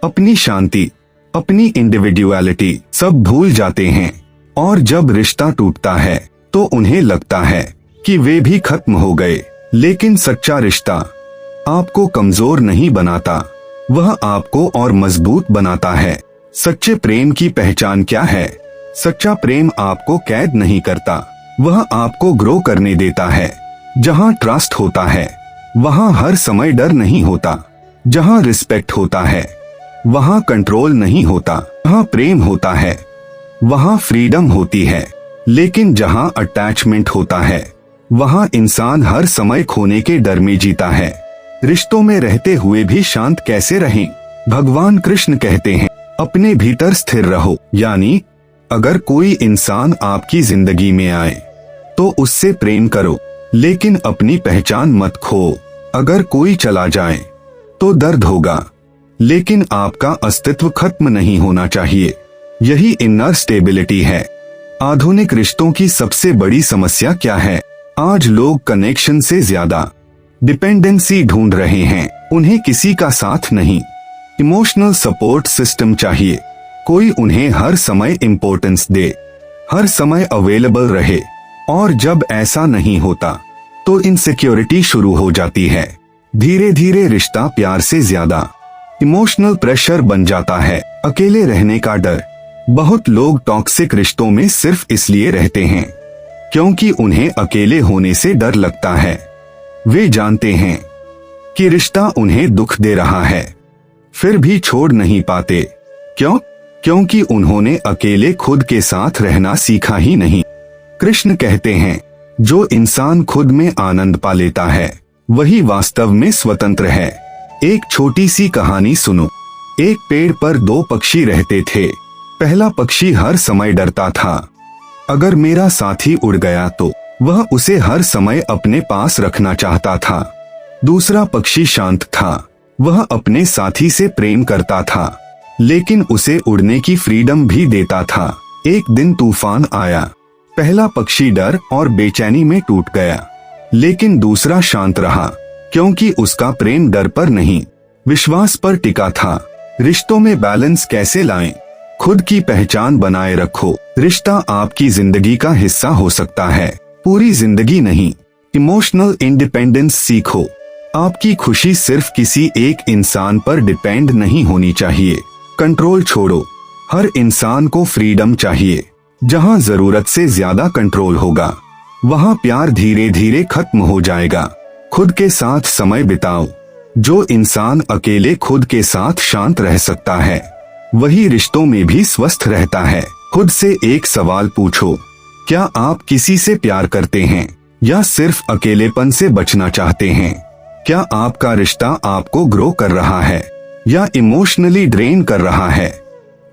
अपनी शांति, अपनी इंडिविडुअलिटी सब भूल जाते हैं। और जब रिश्ता टूटता है तो उन्हें लगता है कि वे भी खत्म हो गए। लेकिन सच्चा रिश्ता आपको कमजोर नहीं बनाता, वह आपको और मजबूत बनाता है। सच्चे प्रेम की पहचान क्या है? सच्चा प्रेम आपको कैद नहीं करता, वह आपको ग्रो करने देता है। जहाँ ट्रस्ट होता है वहाँ हर समय डर नहीं होता। जहाँ रिस्पेक्ट होता है वहाँ कंट्रोल नहीं होता। जहाँ प्रेम होता है वहाँ फ्रीडम होती है। लेकिन जहाँ अटैचमेंट होता है वहाँ इंसान हर समय खोने के डर में जीता है। रिश्तों में रहते हुए भी शांत कैसे रहें? भगवान कृष्ण कहते हैं, अपने भीतर स्थिर रहो। यानी अगर कोई इंसान आपकी जिंदगी में आए तो उससे प्रेम करो, लेकिन अपनी पहचान मत खो। अगर कोई चला जाए तो दर्द होगा, लेकिन आपका अस्तित्व खत्म नहीं होना चाहिए। यही इनर स्टेबिलिटी है। आधुनिक रिश्तों की सबसे बड़ी समस्या क्या है? आज लोग कनेक्शन से ज्यादा डिपेंडेंसी ढूंढ रहे हैं। उन्हें किसी का साथ नहीं, इमोशनल सपोर्ट सिस्टम चाहिए। कोई उन्हें हर समय इम्पोर्टेंस दे, हर समय अवेलेबल रहे। और जब ऐसा नहीं होता तो इनसिक्योरिटी शुरू हो जाती है। धीरे धीरे रिश्ता प्यार से ज्यादा इमोशनल प्रेशर बन जाता है। अकेले रहने का डर। बहुत लोग टॉक्सिक रिश्तों में सिर्फ इसलिए रहते हैं क्योंकि उन्हें अकेले होने से डर लगता है। वे जानते हैं कि रिश्ता उन्हें दुख दे रहा है, फिर भी छोड़ नहीं पाते। क्यों? क्योंकि उन्होंने अकेले खुद के साथ रहना सीखा ही नहीं। कृष्ण कहते हैं, जो इंसान खुद में आनंद पा लेता है वही वास्तव में स्वतंत्र है। एक छोटी सी कहानी सुनो। एक पेड़ पर दो पक्षी रहते थे। पहला पक्षी हर समय डरता था, अगर मेरा साथी उड़ गया तो वह उसे हर समय अपने पास रखना चाहता था। दूसरा पक्षी शांत था, वह अपने साथी से प्रेम करता था, लेकिन उसे उड़ने की फ्रीडम भी देता था। एक दिन तूफान आया, पहला पक्षी डर और बेचैनी में टूट गया, लेकिन दूसरा शांत रहा, क्योंकि उसका प्रेम डर पर नहीं, विश्वास पर टिका था। रिश्तों में बैलेंस कैसे लाएं? खुद की पहचान बनाए रखो। रिश्ता आपकी जिंदगी का हिस्सा हो सकता है, पूरी जिंदगी नहीं। इमोशनल इंडिपेंडेंस सीखो। आपकी खुशी सिर्फ किसी एक इंसान पर डिपेंड नहीं होनी चाहिए। कंट्रोल छोड़ो। हर इंसान को फ्रीडम चाहिए। जहां जरूरत से ज्यादा कंट्रोल होगा वहां प्यार धीरे धीरे खत्म हो जाएगा। खुद के साथ समय बिताओ। जो इंसान अकेले खुद के साथ शांत रह सकता है वही रिश्तों में भी स्वस्थ रहता है। खुद से एक सवाल पूछो, क्या आप किसी से प्यार करते हैं या सिर्फ अकेलेपन से बचना चाहते हैं? क्या आपका रिश्ता आपको ग्रो कर रहा है या इमोशनली ड्रेन कर रहा है?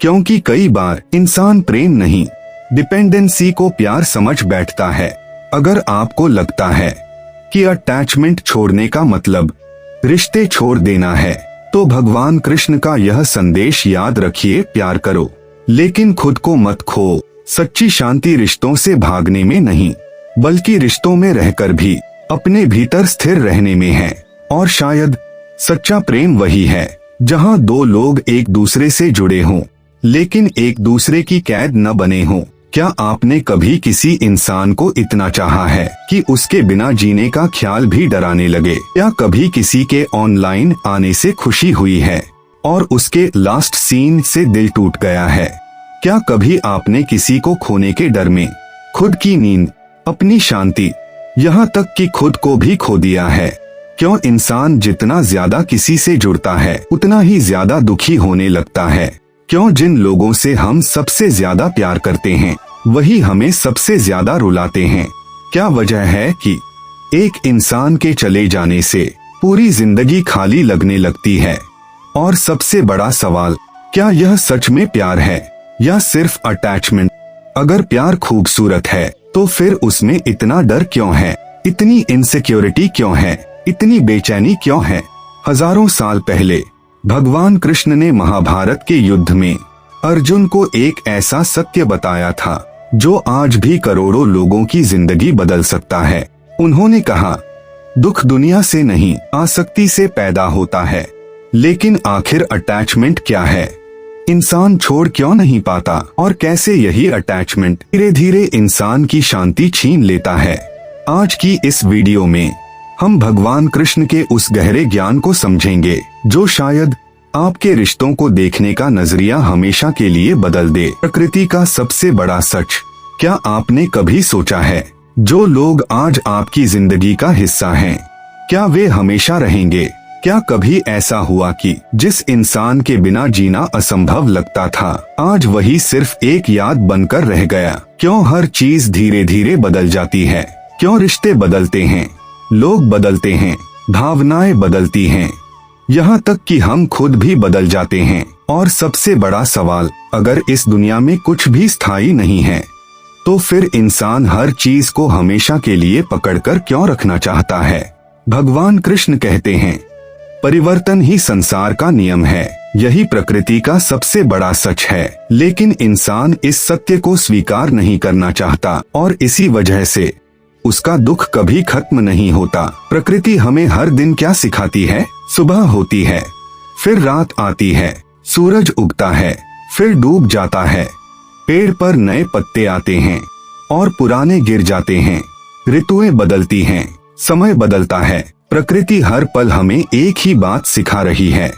क्योंकि कई बार इंसान प्रेम नहीं, डिपेंडेंसी को प्यार समझ बैठता है। अगर आपको लगता है कि अटैचमेंट छोड़ने का मतलब रिश्ते छोड़ देना है, तो भगवान कृष्ण का यह संदेश याद रखिए, प्यार करो लेकिन खुद को मत खो। सच्ची शांति रिश्तों से भागने में नहीं, बल्कि रिश्तों में रहकर भी अपने भीतर स्थिर रहने में है। और शायद सच्चा प्रेम वही है जहां दो लोग एक दूसरे से जुड़े हों, लेकिन एक दूसरे की कैद न बने हों। क्या आपने कभी किसी इंसान को इतना चाहा है कि उसके बिना जीने का ख्याल भी डराने लगे? क्या कभी किसी के ऑनलाइन आने से खुशी हुई है और उसके लास्ट सीन से दिल टूट गया है? क्या कभी आपने किसी को खोने के डर में खुद की नींद, अपनी शांति, यहाँ तक कि खुद को भी खो दिया है? क्यों इंसान जितना ज्यादा किसी से जुड़ता है उतना ही ज्यादा दुखी होने लगता है? क्यों जिन लोगों से हम सबसे ज्यादा प्यार करते हैं वही हमें सबसे ज्यादा रुलाते हैं? क्या वजह है कि एक इंसान के चले जाने से पूरी जिंदगी खाली लगने लगती है? और सबसे बड़ा सवाल, क्या यह सच में प्यार है या सिर्फ अटैचमेंट? अगर प्यार खूबसूरत है तो फिर उसमें इतना डर क्यों है? इतनी इनसिक्योरिटी क्यों है? इतनी बेचैनी क्यों है? हजारों साल पहले भगवान कृष्ण ने महाभारत के युद्ध में अर्जुन को एक ऐसा सत्य बताया था जो आज भी करोड़ों लोगों की जिंदगी बदल सकता है। उन्होंने कहा, दुख दुनिया से नहीं, आसक्ति से पैदा होता है। लेकिन आखिर अटैचमेंट क्या है? इंसान छोड़ क्यों नहीं पाता और कैसे यही अटैचमेंट धीरे धीरे इंसान की शांति छीन लेता है? आज की इस वीडियो में हम भगवान कृष्ण के उस गहरे ज्ञान को समझेंगे जो शायद आपके रिश्तों को देखने का नजरिया हमेशा के लिए बदल दे। प्रकृति का सबसे बड़ा सच। क्या आपने कभी सोचा है, जो लोग आज आपकी जिंदगी का हिस्सा हैं, क्या वे हमेशा रहेंगे? क्या कभी ऐसा हुआ कि जिस इंसान के बिना जीना असंभव लगता था, आज वही सिर्फ एक याद बनकर रह गया? क्यों हर चीज धीरे धीरे बदल जाती है? क्यों रिश्ते बदलते हैं, लोग बदलते हैं, भावनाएं बदलती हैं, यहाँ तक कि हम खुद भी बदल जाते हैं? और सबसे बड़ा सवाल, अगर इस दुनिया में कुछ भी स्थायी नहीं है तो फिर इंसान हर चीज को हमेशा के लिए पकड़कर क्यों रखना चाहता है? भगवान कृष्ण कहते हैं, परिवर्तन ही संसार का नियम है। यही प्रकृति का सबसे बड़ा सच है। लेकिन इंसान इस सत्य को स्वीकार नहीं करना चाहता और इसी वजह से उसका दुख कभी खत्म नहीं होता। प्रकृति हमें हर दिन क्या सिखाती है? सुबह होती है, फिर रात आती है, सूरज उगता है, फिर डूब जाता है, पेड़ पर नए पत्ते आते हैं और पुराने गिर जाते हैं, ऋतुएं बदलती हैं, समय बदलता है। प्रकृति हर पल हमें एक ही बात सिखा रही है,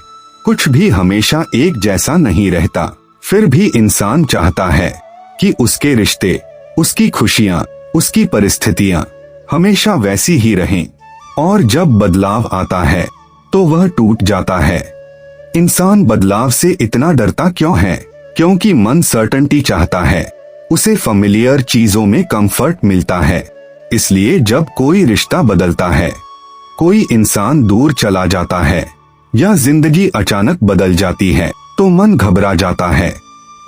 कुछ भी हमेशा एक जैसा नहीं रहता। फिर भी इंसान चाहता है कि उसके रिश्ते, उसकी खुशियाँ, उसकी परिस्थितियां हमेशा वैसी ही रहें, और जब बदलाव आता है तो वह टूट जाता है। इंसान बदलाव से इतना डरता क्यों है? क्योंकि मन सर्टेनिटी चाहता है, उसे फेमिलियर चीजों में कंफर्ट मिलता है। इसलिए जब कोई रिश्ता बदलता है, कोई इंसान दूर चला जाता है या जिंदगी अचानक बदल जाती है तो मन घबरा जाता है।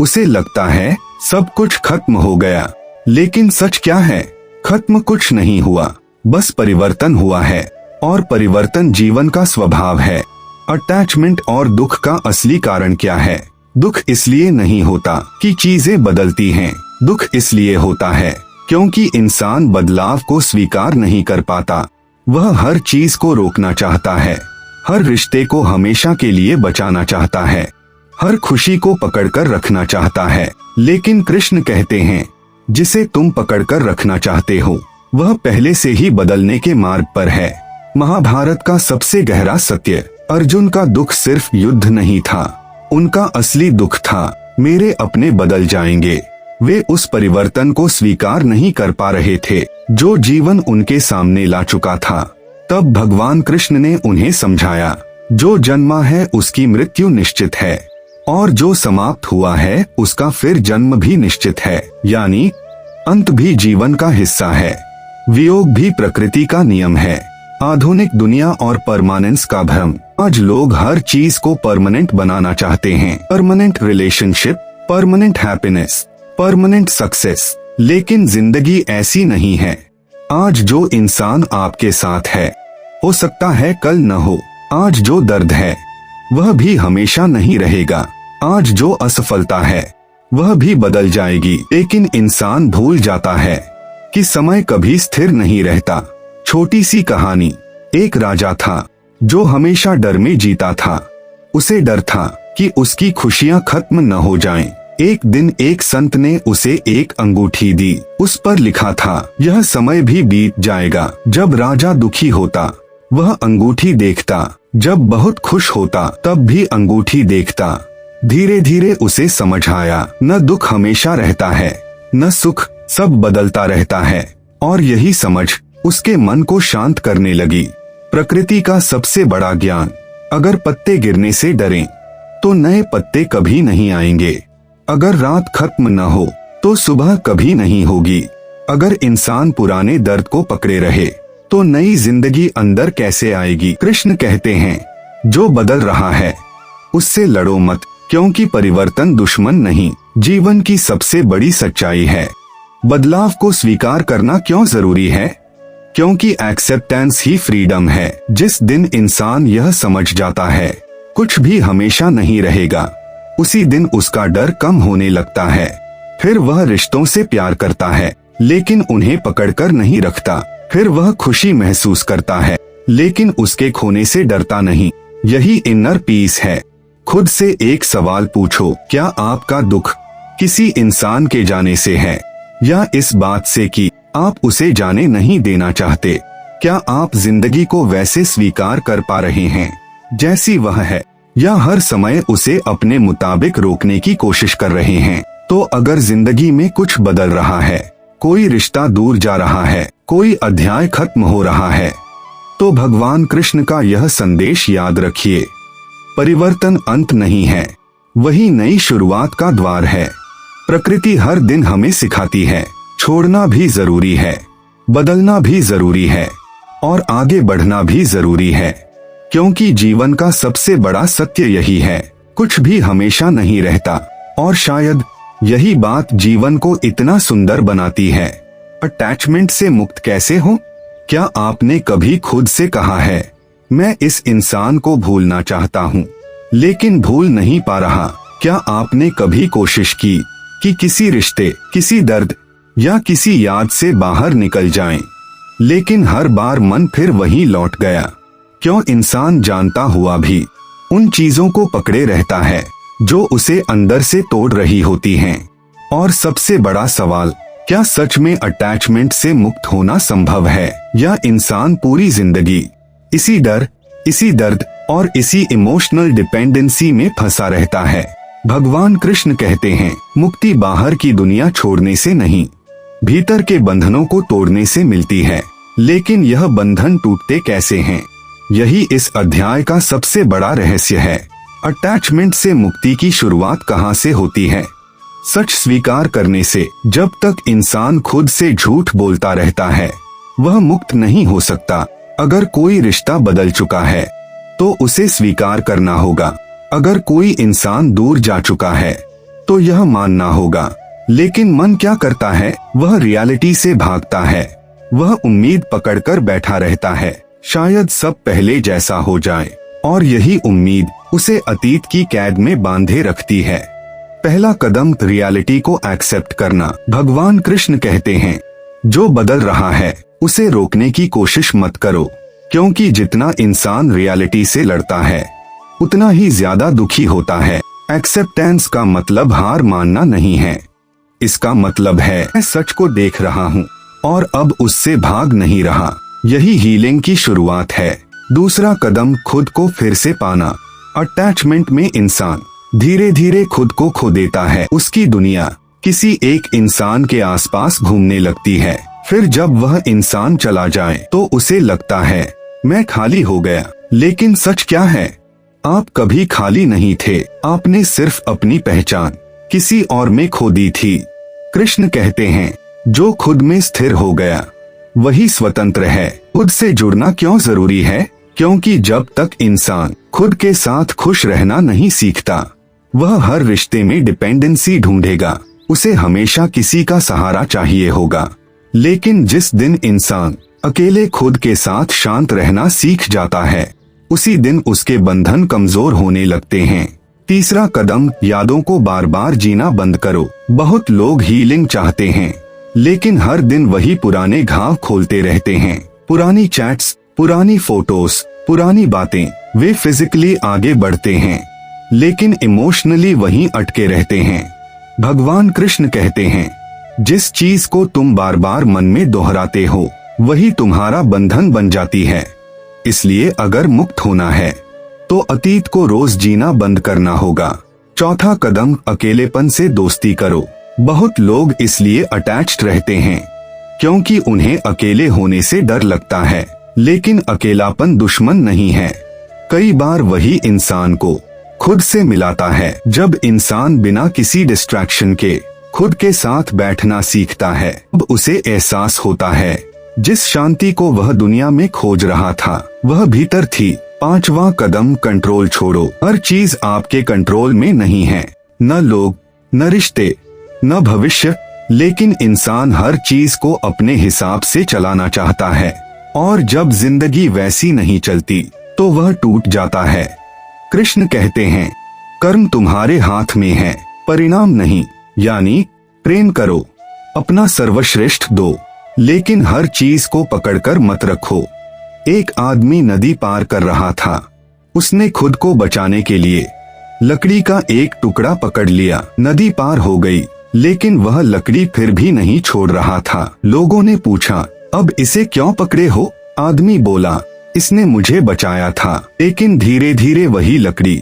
उसे लगता है सब कुछ खत्म हो गया, लेकिन सच क्या है? खत्म कुछ नहीं हुआ, बस परिवर्तन हुआ है, और परिवर्तन जीवन का स्वभाव है। अटैचमेंट और दुख का असली कारण क्या है? दुख इसलिए नहीं होता कि चीजें बदलती हैं, दुख इसलिए होता है क्योंकि इंसान बदलाव को स्वीकार नहीं कर पाता। वह हर चीज को रोकना चाहता है, हर रिश्ते को हमेशा के लिए बचाना चाहता है, हर खुशी को पकड़कर रखना चाहता है। लेकिन कृष्ण कहते हैं, जिसे तुम पकड़कर रखना चाहते हो वह पहले से ही बदलने के मार्ग पर है। महाभारत का सबसे गहरा सत्य, अर्जुन का दुख सिर्फ युद्ध नहीं था, उनका असली दुख था मेरे अपने बदल जाएंगे। वे उस परिवर्तन को स्वीकार नहीं कर पा रहे थे जो जीवन उनके सामने ला चुका था। तब भगवान कृष्ण ने उन्हें समझाया, जो जन्मा है उसकी मृत्यु निश्चित है, और जो समाप्त हुआ है उसका फिर जन्म भी निश्चित है, यानी अंत भी जीवन का हिस्सा है, वियोग भी प्रकृति का नियम है। आधुनिक दुनिया और परमानेंस का भ्रम। आज लोग हर चीज को परमानेंट बनाना चाहते हैं, permanent relationship, permanent happiness, permanent success, लेकिन जिंदगी ऐसी नहीं है। आज जो इंसान आपके साथ है हो सकता है कल न हो। आज जो दर्द है वह भी हमेशा नहीं रहेगा। आज जो असफलता है वह भी बदल जाएगी। लेकिन इंसान भूल जाता है कि समय कभी स्थिर नहीं रहता। छोटी सी कहानी। एक राजा था जो हमेशा डर में जीता था। उसे डर था कि उसकी खुशियां खत्म न हो जाएं। एक दिन एक संत ने उसे एक अंगूठी दी। उस पर लिखा था, यह समय भी बीत जाएगा। जब राजा दुखी होता वह अंगूठी देखता, जब बहुत खुश होता तब भी अंगूठी देखता। धीरे धीरे उसे समझ आया, न दुख हमेशा रहता है न सुख, सब बदलता रहता है। और यही समझ उसके मन को शांत करने लगी। प्रकृति का सबसे बड़ा ज्ञान, अगर पत्ते गिरने से डरें तो नए पत्ते कभी नहीं आएंगे। अगर रात खत्म न हो तो सुबह कभी नहीं होगी। अगर इंसान पुराने दर्द को पकड़े रहे तो नई जिंदगी अंदर कैसे आएगी। कृष्ण कहते हैं, जो बदल रहा है उससे लड़ो मत, क्योंकि परिवर्तन दुश्मन नहीं, जीवन की सबसे बड़ी सच्चाई है। बदलाव को स्वीकार करना क्यों जरूरी है? क्योंकि एक्सेप्टेंस ही फ्रीडम है। जिस दिन इंसान यह समझ जाता है कुछ भी हमेशा नहीं रहेगा, उसी दिन उसका डर कम होने लगता है। फिर वह रिश्तों से प्यार करता है लेकिन उन्हें पकड़कर नहीं रखता। फिर वह खुशी महसूस करता है लेकिन उसके खोने से डरता नहीं। यही इनर पीस है। खुद से एक सवाल पूछो, क्या आपका दुख किसी इंसान के जाने से है या इस बात से कि आप उसे जाने नहीं देना चाहते? क्या आप जिंदगी को वैसे स्वीकार कर पा रहे हैं जैसी वह है, या हर समय उसे अपने मुताबिक रोकने की कोशिश कर रहे हैं? तो अगर जिंदगी में कुछ बदल रहा है, कोई रिश्ता दूर जा रहा है, कोई अध्याय खत्म हो रहा है, तो भगवान कृष्ण का यह संदेश याद रखिए, परिवर्तन अंत नहीं है, वही नई शुरुआत का द्वार है। प्रकृति हर दिन हमें सिखाती है, छोड़ना भी जरूरी है, बदलना भी जरूरी है, और आगे बढ़ना भी जरूरी है। क्योंकि जीवन का सबसे बड़ा सत्य यही है, कुछ भी हमेशा नहीं रहता। और शायद यही बात जीवन को इतना सुंदर बनाती है। अटैचमेंट से मुक्त कैसे हो? क्या आपने कभी खुद से कहा है, मैं इस इंसान को भूलना चाहता हूँ लेकिन भूल नहीं पा रहा? क्या आपने कभी कोशिश की कि किसी रिश्ते, किसी दर्द या किसी याद से बाहर निकल जाएं, लेकिन हर बार मन फिर वहीं लौट गया? क्यों इंसान जानता हुआ भी उन चीजों को पकड़े रहता है जो उसे अंदर से तोड़ रही होती हैं? और सबसे बड़ा सवाल, क्या सच में अटैचमेंट से मुक्त होना संभव है, या इंसान पूरी जिंदगी इसी डर, इसी दर्द और इसी इमोशनल डिपेंडेंसी में फंसा रहता है? भगवान कृष्ण कहते हैं, मुक्ति बाहर की दुनिया छोड़ने से नहीं, भीतर के बंधनों को तोड़ने से मिलती है। लेकिन यह बंधन टूटते कैसे हैं? यही इस अध्याय का सबसे बड़ा रहस्य है। अटैचमेंट से मुक्ति की शुरुआत कहाँ से होती है? सच स्वीकार करने से। जब तक इंसान खुद से झूठ बोलता रहता है वह मुक्त नहीं हो सकता। अगर कोई रिश्ता बदल चुका है तो उसे स्वीकार करना होगा। अगर कोई इंसान दूर जा चुका है तो यह मानना होगा। लेकिन मन क्या करता है? वह रियलिटी से भागता है। वह उम्मीद पकड़कर बैठा रहता है, शायद सब पहले जैसा हो जाए, और यही उम्मीद उसे अतीत की कैद में बांधे रखती है। पहला कदम रियलिटी को एक्सेप्ट करना। भगवान कृष्ण कहते हैं, जो बदल रहा है उसे रोकने की कोशिश मत करो, क्योंकि जितना इंसान रियलिटी से लड़ता है उतना ही ज्यादा दुखी होता है। एक्सेप्टेंस का मतलब हार मानना नहीं है। इसका मतलब है मैं सच को देख रहा हूँ और अब उससे भाग नहीं रहा। यही हीलिंग की शुरुआत है। दूसरा कदम खुद को फिर से पाना। अटैचमेंट में इंसान धीरे धीरे खुद को खो देता है। उसकी दुनिया किसी एक इंसान के आसपास घूमने लगती है। फिर जब वह इंसान चला जाए तो उसे लगता है मैं खाली हो गया। लेकिन सच क्या है? आप कभी खाली नहीं थे। आपने सिर्फ अपनी पहचान किसी और में खो दी थी। कृष्ण कहते हैं, जो खुद में स्थिर हो गया वही स्वतंत्र है। खुद से जुड़ना क्यों जरूरी है? क्योंकि जब तक इंसान खुद के साथ खुश रहना नहीं सीखता वह हर रिश्ते में डिपेंडेंसी ढूंढेगा। उसे हमेशा किसी का सहारा चाहिए होगा। लेकिन जिस दिन इंसान अकेले खुद के साथ शांत रहना सीख जाता है उसी दिन उसके बंधन कमजोर होने लगते हैं। तीसरा कदम, यादों को बार बार जीना बंद करो। बहुत लोग हीलिंग चाहते हैं लेकिन हर दिन वही पुराने घाव खोलते रहते हैं। पुरानी चैट्स, पुरानी फोटोज, पुरानी बातें। वे फिजिकली आगे बढ़ते हैं लेकिन इमोशनली वहीं अटके रहते हैं। भगवान कृष्ण कहते हैं, जिस चीज को तुम बार बार मन में दोहराते हो वही तुम्हारा बंधन बन जाती है। इसलिए अगर मुक्त होना है तो अतीत को रोज जीना बंद करना होगा। चौथा कदम, अकेलेपन से दोस्ती करो। बहुत लोग इसलिए अटैच्ड रहते हैं क्योंकि उन्हें अकेले होने से डर लगता है। लेकिन अकेलापन दुश्मन नहीं है। कई बार वही इंसान को खुद से मिलाता है। जब इंसान बिना किसी डिस्ट्रैक्शन के खुद के साथ बैठना सीखता है अब उसे एहसास होता है जिस शांति को वह दुनिया में खोज रहा था वह भीतर थी। पांचवा कदम, कंट्रोल छोड़ो। हर चीज आपके कंट्रोल में नहीं है। न लोग, न रिश्ते, न भविष्य। लेकिन इंसान हर चीज को अपने हिसाब से चलाना चाहता है और जब जिंदगी वैसी नहीं चलती तो वह टूट जाता है। कृष्ण कहते हैं, कर्म तुम्हारे हाथ में है, परिणाम नहीं। यानी प्रेम करो, अपना सर्वश्रेष्ठ दो, लेकिन हर चीज को पकड़कर मत रखो। एक आदमी नदी पार कर रहा था। उसने खुद को बचाने के लिए लकड़ी का एक टुकड़ा पकड़ लिया। नदी पार हो गई लेकिन वह लकड़ी फिर भी नहीं छोड़ रहा था। लोगों ने पूछा, अब इसे क्यों पकड़े हो? आदमी बोला, इसने मुझे बचाया था। लेकिन धीरे धीरे वही लकड़ी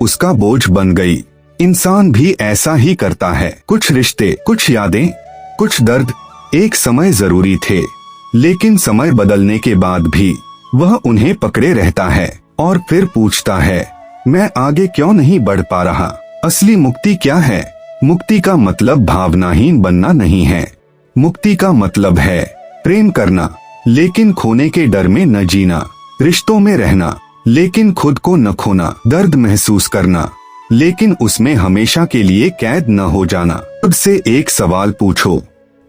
उसका बोझ बन गई। इंसान भी ऐसा ही करता है। कुछ रिश्ते, कुछ यादें, कुछ दर्द एक समय जरूरी थे, लेकिन समय बदलने के बाद भी वह उन्हें पकड़े रहता है और फिर पूछता है, मैं आगे क्यों नहीं बढ़ पा रहा? असली मुक्ति क्या है? मुक्ति का मतलब भावनाहीन बनना नहीं है। मुक्ति का मतलब है प्रेम करना लेकिन खोने के डर में न जीना, रिश्तों में रहना लेकिन खुद को न खोना, दर्द महसूस करना लेकिन उसमें हमेशा के लिए कैद न हो जाना। खुद से एक सवाल पूछो,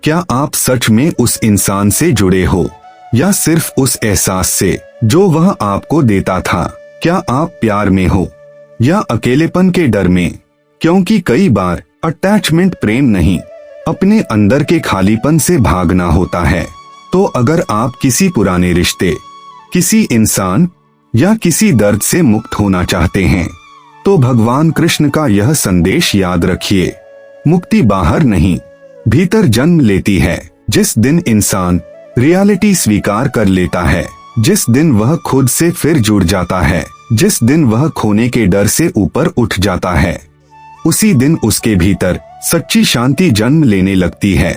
क्या आप सच में उस इंसान से जुड़े हो या सिर्फ उस एहसास से जो वह आपको देता था? क्या आप प्यार में हो या अकेलेपन के डर में? क्योंकि कई बार अटैचमेंट प्रेम नहीं, अपने अंदर के खालीपन से भागना होता है। तो अगर आप किसी पुराने रिश्ते, किसी इंसान या किसी दर्द से मुक्त होना चाहते हैं तो भगवान कृष्ण का यह संदेश याद रखिए, मुक्ति बाहर नहीं भीतर जन्म लेती है। जिस दिन इंसान रियलिटी स्वीकार कर लेता है, जिस दिन वह खुद से फिर जुड़ जाता है, जिस दिन वह खोने के डर से ऊपर उठ जाता है, उसी दिन उसके भीतर सच्ची शांति जन्म लेने लगती है।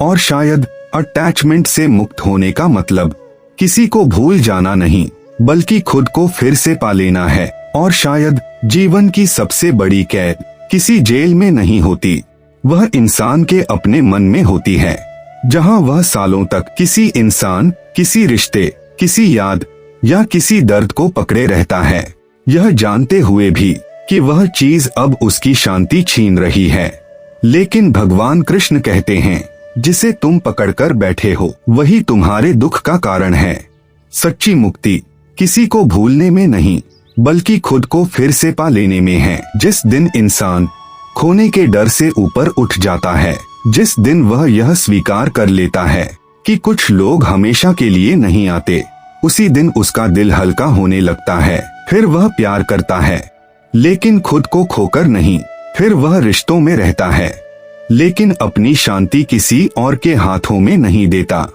और शायद अटैचमेंट से मुक्त होने का मतलब किसी को भूल जाना नहीं बल्कि खुद को फिर से पा लेना है। और शायद जीवन की सबसे बड़ी कैद किसी जेल में नहीं होती, वह इंसान के अपने मन में होती है, जहां वह सालों तक किसी इंसान, किसी रिश्ते, किसी याद या किसी दर्द को पकड़े रहता है, यह जानते हुए भी कि वह चीज अब उसकी शांति छीन रही है। लेकिन भगवान कृष्ण कहते हैं, जिसे तुम पकड़कर बैठे हो वही तुम्हारे दुख का कारण है। सच्ची मुक्ति किसी को भूलने में नहीं, बल्कि खुद को फिर से पा लेने में है। जिस दिन इंसान खोने के डर से ऊपर उठ जाता है, जिस दिन वह यह स्वीकार कर लेता है कि कुछ लोग हमेशा के लिए नहीं आते, उसी दिन उसका दिल हल्का होने लगता है। फिर वह प्यार करता है, लेकिन खुद को खोकर नहीं। फिर वह रिश्तों में रहता है, लेकिन अपनी शांति किसी और के हाथों में नहीं देता।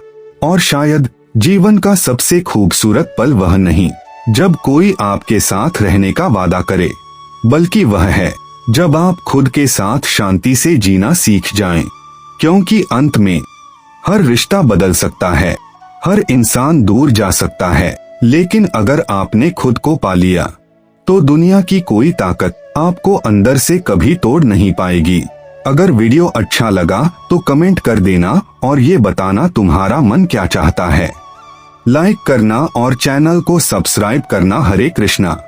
और शायद जीवन का सबसे खूबसूरत पल वह नहीं जब कोई आपके साथ रहने का वादा करे, बल्कि वह है जब आप खुद के साथ शांति से जीना सीख जाएं। क्योंकि अंत में हर रिश्ता बदल सकता है, हर इंसान दूर जा सकता है, लेकिन अगर आपने खुद को पा लिया तो दुनिया की कोई ताकत आपको अंदर से कभी तोड़ नहीं पाएगी। अगर वीडियो अच्छा लगा तो कमेंट कर देना और ये बताना तुम्हारा मन क्या चाहता है। लाइक करना और चैनल को सब्सक्राइब करना। हरे कृष्णा।